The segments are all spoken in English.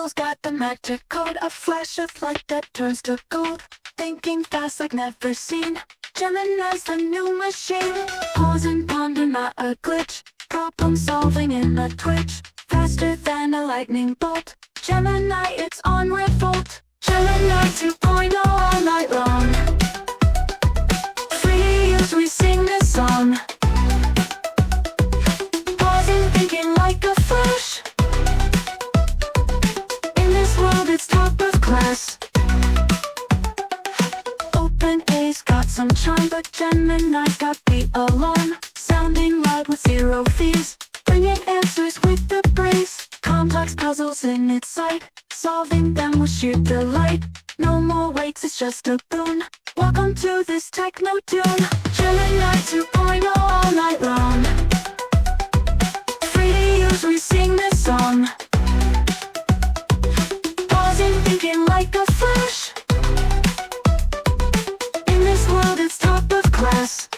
puzzles got the magic code, a flash of light that turns to gold. Thinking fast like never seen, Gemini's the new machine. Pause and ponder, not a glitch, problem solving in a twitch. Faster than a lightning bolt, Gemini, it's on revolt. Gemini 2.0 all night long. Free to use, we sing this song. Pausing, thinking like a flash. In this world it's top of class. OpenAI's got some charm, but Gemini's got the alarm. Sounding loud with zero fees, bringing answers with the breeze. Complex puzzles in its sight, solving them with sheer delight. No more waits, it's just a boon. Welcome to this techno tune. Gemini 2.0 all night long. Free to use, we sing this song. Pausing, thinking like a flash. In this world it's top of class.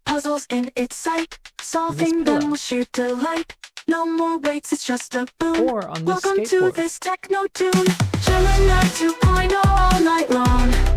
Puzzles in its sight, solving them with sheer delight. No more waits, it's just a boon. Or on this Welcome to skateboard. this techno tune. Gemini 2.0 all night long.